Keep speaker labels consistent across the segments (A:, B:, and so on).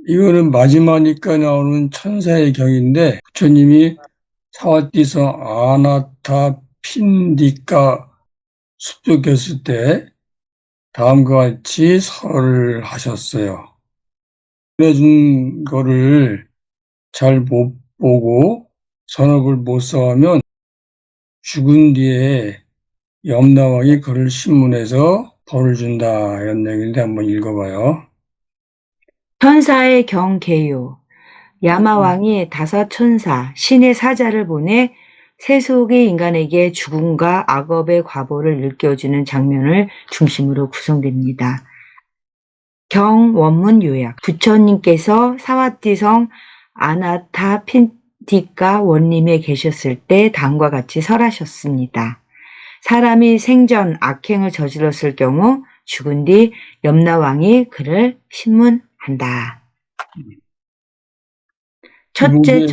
A: 이거는 마지막에 나오는 천사의 경인데 부처님이 사와디성 아나타 핀디카 습격했을 때 다음과 같이 설을 하셨어요. 보내준 거를 잘 못 보고 선업을 못 써하면 죽은 뒤에 염라왕이 그를 신문해서 벌을 준다 이런 얘기인데 한번 읽어봐요.
B: 천사의 경계요. 야마왕이 다섯 천사, 신의 사자를 보내 세속의 인간에게 죽음과 악업의 과보를 일깨워주는 장면을 중심으로 구성됩니다. 경 원문 요약. 부처님께서 사와띠성 아나타핀티카 원림에 계셨을 때 다음과 같이 설하셨습니다. 사람이 생전 악행을 저질렀을 경우 죽은 뒤 염라왕이 그를 신문한다. 첫째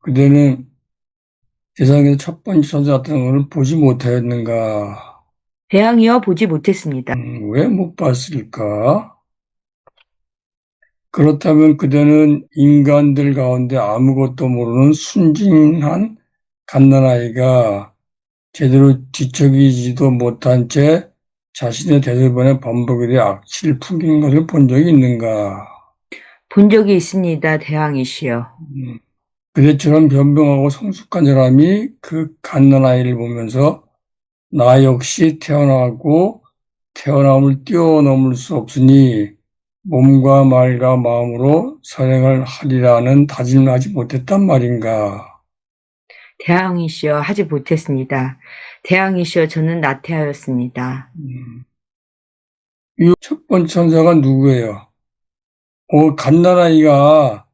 A: 그대는 세상에서 첫 번째 천사 같은 것을 보지 못하였는가?
B: 대왕이여 보지 못했습니다.
A: 왜 못 봤을까? 그렇다면 그대는 인간들 가운데 아무것도 모르는 순진한 갓난아이가 제대로 뒤척이지도 못한 채 자신의 대소변에 범벅에 대해 악취를 풍기는 것을 본 적이 있는가?
B: 본 적이 있습니다. 대왕이시여.
A: 그대처럼 변명하고 성숙한 사람이 그 갓난아이를 보면서 나 역시 태어나고 태어남을 뛰어넘을 수 없으니 몸과 말과 마음으로 선행을 하리라는 다짐을 하지 못했단 말인가?
B: 대왕이시여 하지 못했습니다. 대왕이시여 저는 나태하였습니다.
A: 이 첫 번째 천사가 누구예요? 갓난아이가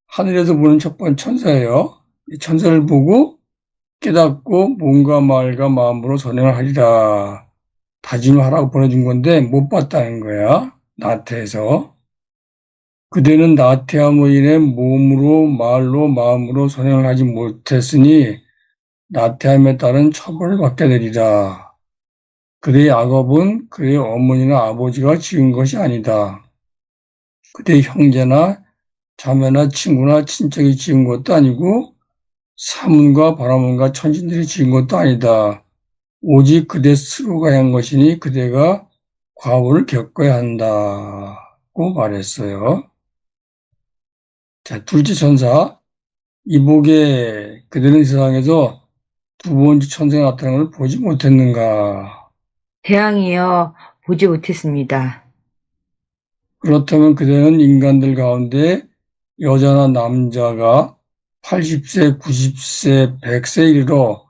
A: 하늘에서 보는 첫 번째 천사예요. 이 천사를 보고 깨닫고 몸과 말과 마음으로 선행을 하리라 다짐을 하라고 보내준 건데 못 봤다는 거야. 나태해서. 그대는 나태함으로 인해 몸으로 말로 마음으로 선행을 하지 못했으니 나태함에 따른 처벌을 받게 되리라. 그대의 악업은 그의 어머니나 아버지가 지은 것이 아니다. 그대의 형제나 자매나 친구나 친척이 지은 것도 아니고 사문과 바라문과 천신들이 지은 것도 아니다. 오직 그대 스스로가 한 것이니 그대가 과오를 겪어야 한다고 말했어요. 자, 둘째 천사. 이복에 그대는 세상에서 두 번째 천사가 나타난 걸 보지 못했는가?
B: 대왕이여 보지 못했습니다.
A: 그렇다면 그대는 인간들 가운데 여자나 남자가 80세, 90세, 100세 이르러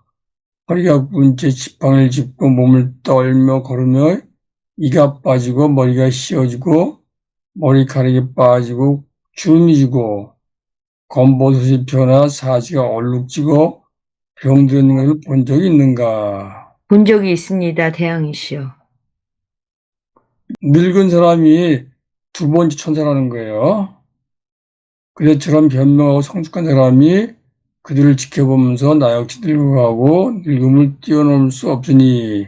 A: 허리가 굽은 채 지팡이를 짚고 몸을 떨며 걸으며 이가 빠지고 머리가 휘어지고 머리카락이 빠지고 주름이 지고 검버섯이 피어나 사지가 얼룩지고 병드는 것을 본 적이 있는가?
B: 본 적이 있습니다. 대왕이시여.
A: 늙은 사람이 두 번째 천사라는 거예요. 그대처럼 변명하고 성숙한 사람이 그들을 지켜보면서 나 역시 늙어가고 늙음을 뛰어넘을 수 없으니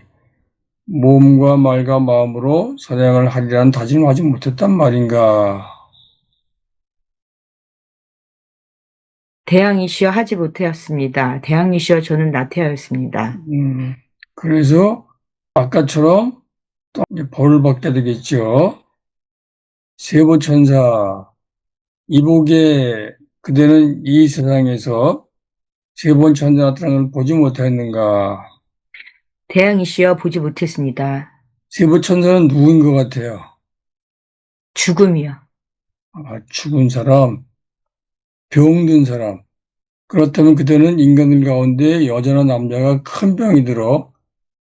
A: 몸과 말과 마음으로 선행을 하리라는 다짐을 하지 못했단 말인가.
B: 대왕이시여 하지 못하였습니다. 대왕이시여 저는 나태하였습니다.
A: 그래서 아까처럼 또 이제 벌을 받게 되겠죠. 세보천사, 이복에 그대는 이 세상에서 세 번째 천사 나타나는 걸 보지 못했는가.
B: 대왕이시여 보지 못했습니다.
A: 세 번째 천사는 누구인 것 같아요?
B: 죽음이요.
A: 죽은 사람, 병든 사람. 그렇다면 그때는 인간들 가운데 여자나 남자가 큰 병이 들어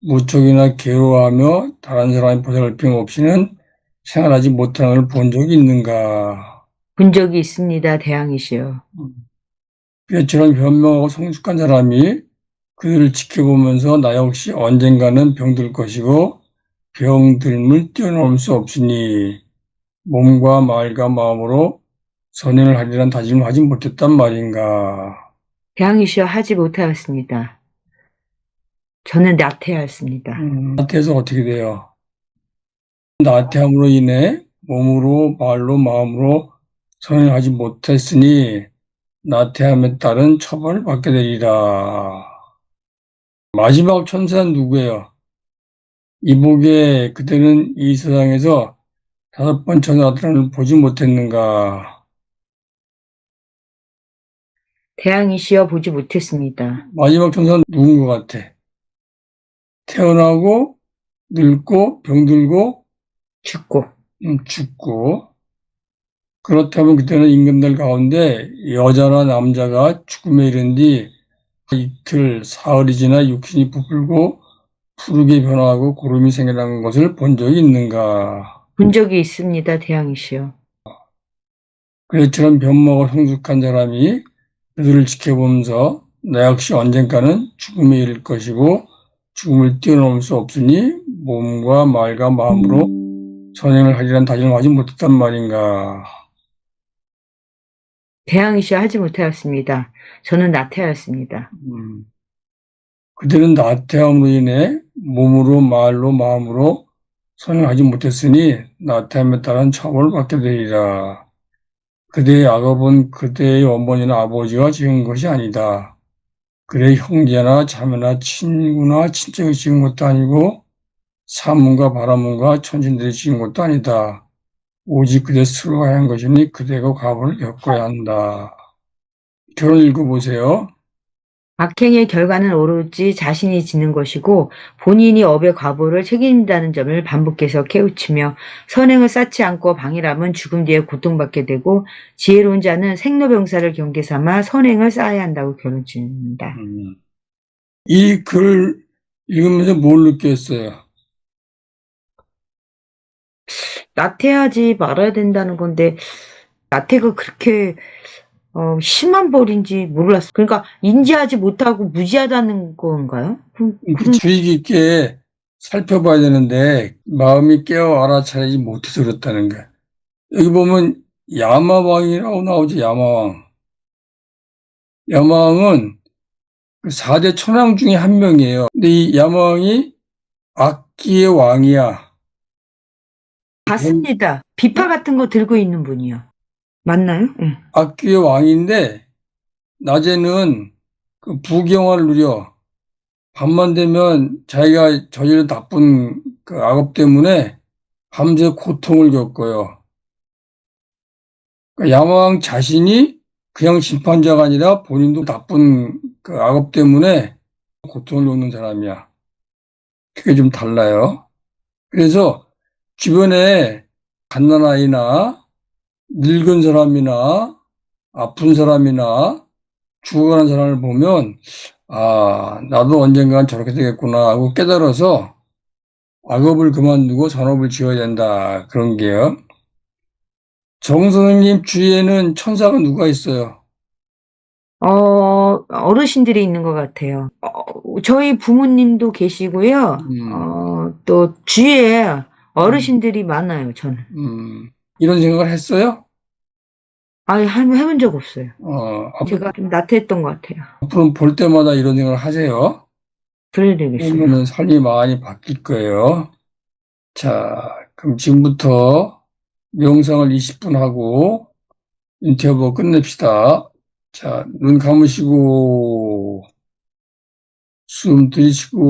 A: 무척이나 괴로워하며 다른 사람의 보살핌 없이는 생활하지 못하는 걸 본 적이 있는가?
B: 본 적이 있습니다. 대왕이시여.
A: 그처럼 현명하고 성숙한 사람이 그들을 지켜보면서 나 역시 언젠가는 병들 것이고 병들음을 뛰어넘을 수 없으니 몸과 말과 마음으로 선행을 하리란 다짐을 하지 못했단 말인가?
B: 대왕이시여 하지 못하였습니다. 저는 나태하였습니다.
A: 나태해서 어떻게 돼요? 나태함으로 인해 몸으로 말로 마음으로 선행하지 못했으니 나태함에 따른 처벌을 받게 되리라. 마지막 천사는 누구예요? 이복에 그대는 이 세상에서 5번 나타남을 보지 못했는가?
B: 태양이시여 보지 못했습니다.
A: 마지막 천사는 누군 것 같아? 태어나고 늙고 병들고
B: 죽고.
A: 죽고 그렇다면 그때는 임금들 가운데 여자나 남자가 죽음에 이른 뒤 이틀 사흘이 지나 육신이 부풀고 푸르게 변화하고 구름이 생겨나는 것을 본 적이 있는가?
B: 본 적이 있습니다. 태양이시여.
A: 그처럼 변모가 성숙한 사람이 그들을 지켜보면서 나 역시 언젠가는 죽음에 이를 것이고 죽음을 뛰어넘을 수 없으니 몸과 말과 마음으로 선행을 하리란 다짐을 하지 못했단 말인가?
B: 태양이시여 하지 못하였습니다. 저는 나태하였습니다.
A: 그들은 나태함으로 인해 몸으로 말로 마음으로 선행하지 못했으니 나태함에 따른 처벌을 받게 되리라. 그대의 악업은 그대의 어머니나 아버지가 지은 것이 아니다. 그의 형제나 자매나 친구나 친척이 지은 것도 아니고 사문과 바라문과 천신들이 지은 것도 아니다. 오직 그대 스스로가 한 것이니 그대가 과보를 겪어야 한다. 결혼 읽어보세요.
B: 악행의 결과는 오로지 자신이 지는 것이고 본인이 업의 과보를 책임진다는 점을 반복해서 깨우치며 선행을 쌓지 않고 방일하면 죽음 뒤에 고통받게 되고 지혜로운 자는 생로병사를 경계 삼아 선행을 쌓아야 한다고 결론짓는다.
A: 이 글 읽으면서 뭘 느꼈어요?
B: 나태하지 말아야 된다는 건데 나태가 그렇게 심한 벌인지 몰랐어. 그러니까 인지하지 못하고 무지하다는 건가요? 그런
A: 주의 깊게 살펴봐야 되는데 마음이 깨어 알아차리지 못해서 그렇다는 거야. 여기 보면 야마왕이라고 나오죠. 야마왕. 야마왕은 그 4대 천왕 중에 한 명이에요. 근데 이 야마왕이 악기의 왕이야.
B: 봤습니다. 비파 같은 거 들고 있는 분이요. 맞나요? 예.
A: 악기의 왕인데 낮에는 그 부경화를 누려. 밤만 되면 자기가 저지른 나쁜 그 악업 때문에 밤새 고통을 겪어요. 그러니까 야마왕 자신이 그냥 심판자가 아니라 본인도 나쁜 그 악업 때문에 고통을 겪는 사람이야. 그게 좀 달라요. 그래서 주변에 갓난아이나 늙은 사람이나 아픈 사람이나 죽어가는 사람을 보면 아, 나도 언젠간 저렇게 되겠구나 하고 깨달아서 악업을 그만두고 선업을 지어야 된다. 그런 게요. 정 선생님 주위에는 천사가 누가 있어요?
B: 어르신들이 있는 것 같아요. 저희 부모님도 계시고요. 또 주위에 어르신들이 많아요, 저는.
A: 이런 생각을 했어요?
B: 아예 해본 적 없어요.
A: 앞으로
B: 제가 좀 나태했던 것 같아요.
A: 볼 때마다 이런 생각을 하세요.
B: 그래야되겠어요.
A: 그러면은 삶이 많이 바뀔 거예요. 자, 그럼 지금부터 명상을 20분 하고 인터뷰 끝냅시다. 자, 눈 감으시고, 숨 들이쉬고,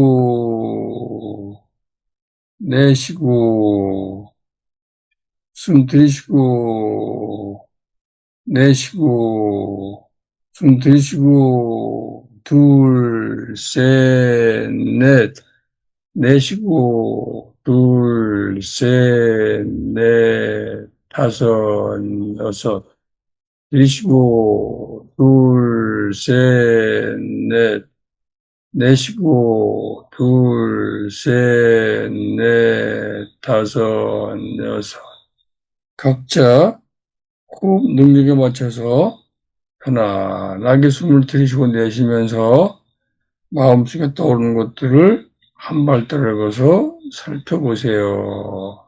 A: 내쉬고, 숨 들이쉬고, 내쉬고, 숨 들이쉬고, 둘, 셋, 넷, 내쉬고, 둘, 셋, 넷, 다섯, 여섯, 들이쉬고, 둘, 셋, 넷, 내쉬고, 둘, 셋, 넷, 다섯, 여섯. 각자 호흡 능력에 맞춰서 편안하게 숨을 들이쉬고 내쉬면서 마음속에 떠오르는 것들을 한 발 떨어져서 살펴보세요.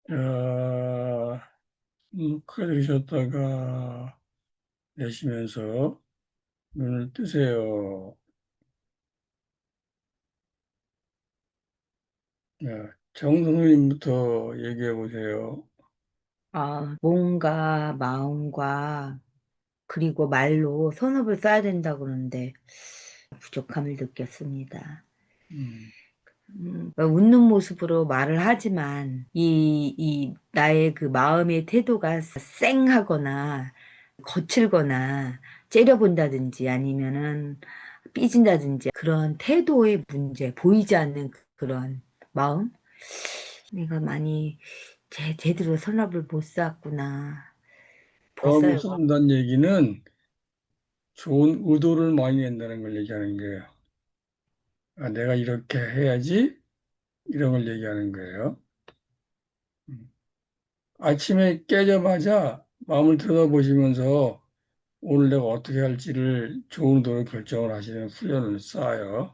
A: 자, 크게 들으셨다가 내쉬면서 눈을 뜨세요. 자, 정 선생님부터 얘기해 보세요.
B: 몸과 마음과 그리고 말로 선업을 써야 된다 그러는데 부족함을 느꼈습니다.
A: 음,
B: 웃는 모습으로 말을 하지만 나의 그 마음의 태도가 쌩하거나 거칠거나 째려본다든지 아니면은 삐진다든지 그런 태도의 문제, 보이지 않는 그런 마음? 내가 많이 제대로 선업을 못 쌓았구나. 못
A: 마음을
B: 살고.
A: 쓴다는 얘기는 좋은 의도를 많이 낸다는 걸 얘기하는 거예요. 아, 내가 이렇게 해야지 이런 걸 얘기하는 거예요. 음. 아침에 깨자마자 마음을 들여다보시면서 오늘 내가 어떻게 할지를 좋은 의도로 결정을 하시는 훈련을 쌓아요.